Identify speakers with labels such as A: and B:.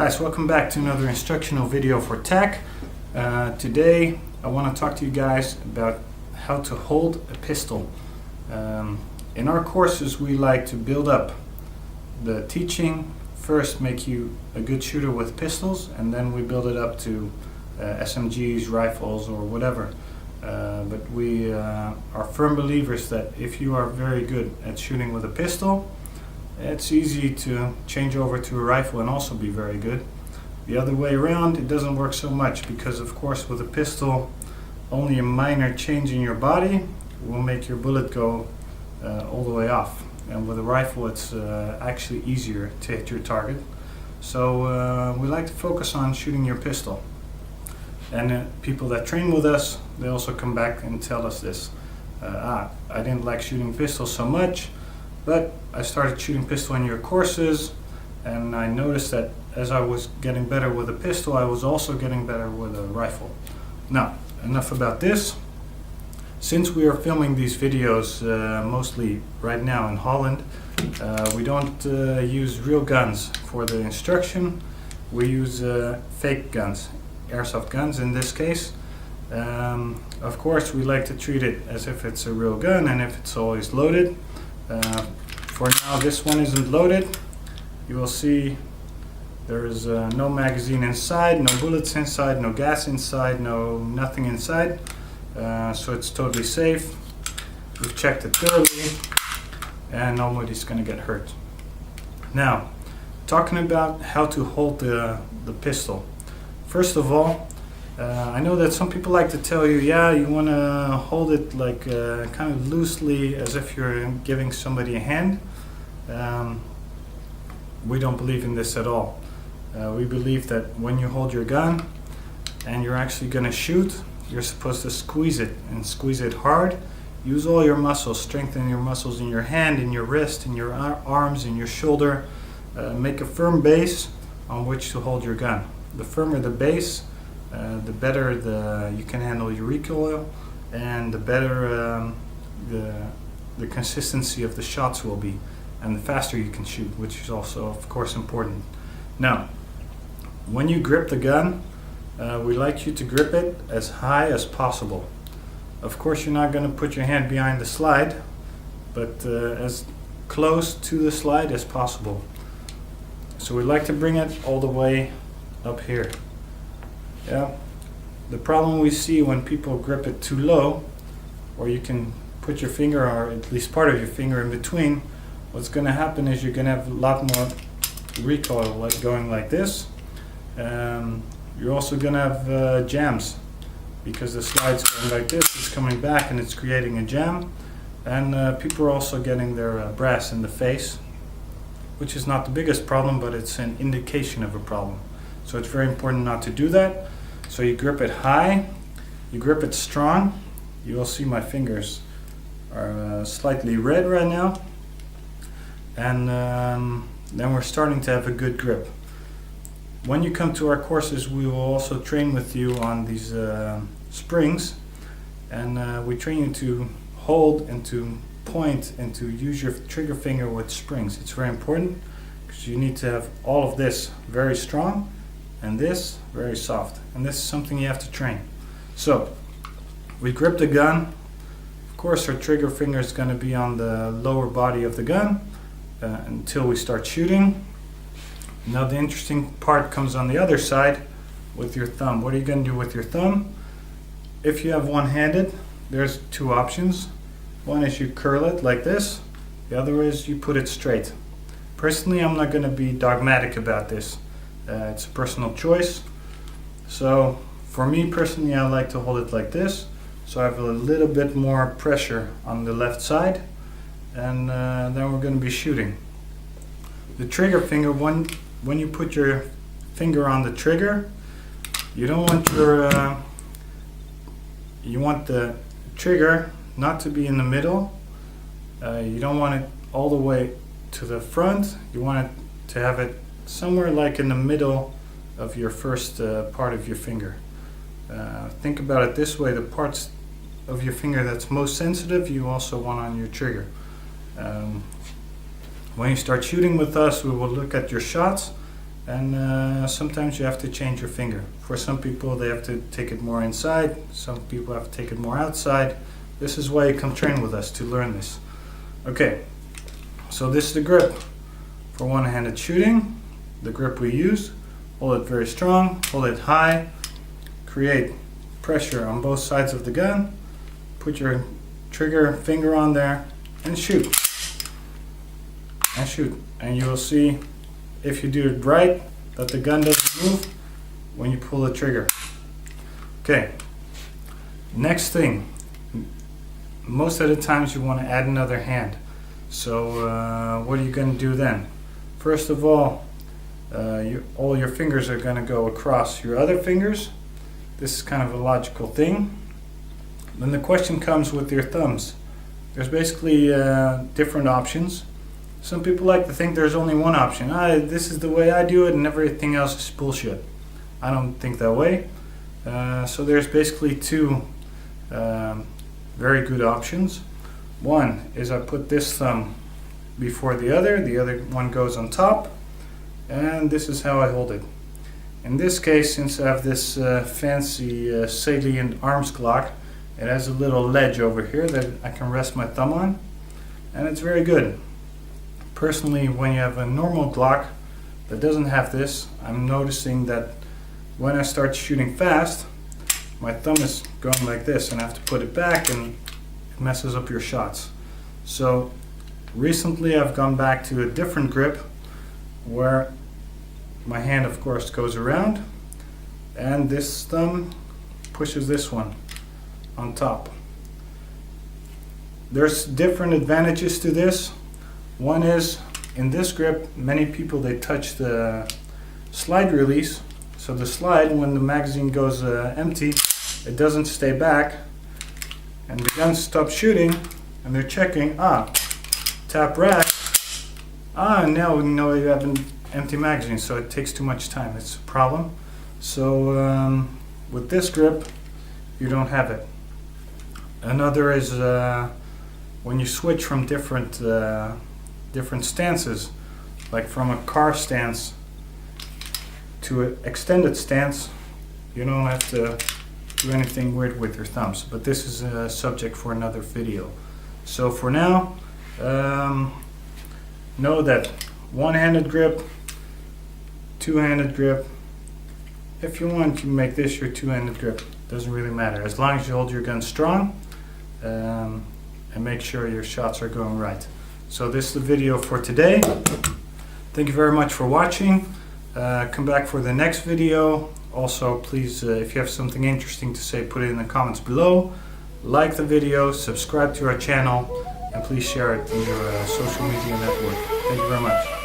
A: guys, welcome back to another instructional video for TAC. Today I want to talk to you guys about how to hold a pistol. In our courses we like to build up the teaching, first make you a good shooter with pistols, and then we build it up to SMGs, rifles or whatever. But we are firm believers that if you are very good at shooting with a pistol, it's easy to change over to a rifle and also be very good. The other way around, it doesn't work so much, because of course with a pistol only a minor change in your body will make your bullet go all the way off, and with a rifle it's actually easier to hit your target. So we like to focus on shooting your pistol, and people that train with us, they also come back and tell us this. I didn't like shooting pistols so much, but I started shooting pistol in your courses, and I noticed that as I was getting better with a pistol, I was also getting better with a rifle. Now, enough about this. Since we are filming these videos mostly right now in Holland, we don't use real guns for the instruction. We use fake guns, airsoft guns in this case. Of course, we like to treat it as if it's a real gun and if it's always loaded. For now, this one isn't loaded. You will see there is no magazine inside, no bullets inside, no gas inside, nothing inside. So it's totally safe. We've checked it thoroughly, and nobody's going to get hurt. Now, talking about how to hold the pistol. First of all, I know that some people like to tell you, yeah, you want to hold it like kind of loosely, as if you're giving somebody a hand. We don't believe in this at all. We believe that when you hold your gun and you're actually going to shoot, you're supposed to squeeze it, and squeeze it hard. Use all your muscles, strengthen your muscles in your hand, in your wrist, in your arms, in your shoulder. Make a firm base on which to hold your gun. The firmer the base, the better you can handle your recoil, and the better the consistency of the shots will be, and the faster you can shoot, which is also of course important. Now, when you grip the gun, we like you to grip it as high as possible. Of course you're not going to put your hand behind the slide, but as close to the slide as possible. So we like to bring it all the way up here. Yeah. The problem we see when people grip it too low, or you can put your finger, or at least part of your finger, in between, what's going to happen is you're going to have a lot more recoil, like going like this. You're also going to have jams, because the slide's going like this, it's coming back and it's creating a jam, and people are also getting their brass in the face, which is not the biggest problem, but it's an indication of a problem. So it's very important not to do that. So you grip it high, you grip it strong. You will see my fingers are slightly red right now, and then we're starting to have a good grip. When you come to our courses, we will also train with you on these springs, and we train you to hold and to point and to use your trigger finger with springs. It's very important, because you need to have all of this very strong and this very soft, and this is something you have to train. So we grip the gun. Of course our trigger finger is going to be on the lower body of the gun until we start shooting. Now the interesting part comes on the other side with your thumb. What are you going to do with your thumb? If you have one-handed, there's two options. One is you curl it like this, the other is you put it straight. Personally, I'm not going to be dogmatic about this. It's a personal choice. So for me personally, I like to hold it like this, so I have a little bit more pressure on the left side, and then we're going to be shooting. The trigger finger, when you put your finger on the trigger, you don't want you want the trigger not to be in the middle. You don't want it all the way to the front. You want it to have it somewhere like in the middle of your first part of your finger. Think about it this way: the parts of your finger that's most sensitive, you also want on your trigger. When you start shooting with us, we will look at your shots and sometimes you have to change your finger. For some people they have to take it more inside, some people have to take it more outside. This is why you come train with us, to learn this. Okay, so this is the grip for one-handed shooting, the grip we use. Hold it very strong, hold it high, create pressure on both sides of the gun, put your trigger finger on there and shoot. And shoot. And you will see, if you do it right, that the gun doesn't move when you pull the trigger. Okay, next thing. Most of the times you want to add another hand. So what are you going to do then? First of all, all your fingers are going to go across your other fingers. This is kind of a logical thing. Then the question comes with your thumbs. There's basically different options. Some people like to think there's only one option. This is the way I do it and everything else is bullshit. I don't think that way. So there's basically two very good options. One is I put this thumb before the other one goes on top, and this is how I hold it. In this case, since I have this fancy salient arms Glock, it has a little ledge over here that I can rest my thumb on, and it's very good. Personally, when you have a normal Glock that doesn't have this, I'm noticing that when I start shooting fast, my thumb is going like this and I have to put it back and it messes up your shots. So recently I've gone back to a different grip where my hand of course goes around and this thumb pushes this one on top. There's different advantages to this. One is, in this grip, many people they touch the slide release. So the slide, when the magazine goes empty, it doesn't stay back, and the gun stops shooting, and they're checking. Tap rack. Now we know you have an empty magazine, so it takes too much time. It's a problem. So with this grip, you don't have it. Another is when you switch from different stances, like from a car stance to an extended stance, you don't have to do anything weird with your thumbs, but this is a subject for another video. So for now, know that one-handed grip, two-handed grip. If you want, you can make this your two-handed grip. Doesn't really matter, as long as you hold your gun strong and make sure your shots are going right. So this is the video for today. Thank you very much for watching. Come back for the next video. Also, please, if you have something interesting to say, put it in the comments below. Like the video, subscribe to our channel, and please share it in your social media network. Thank you very much.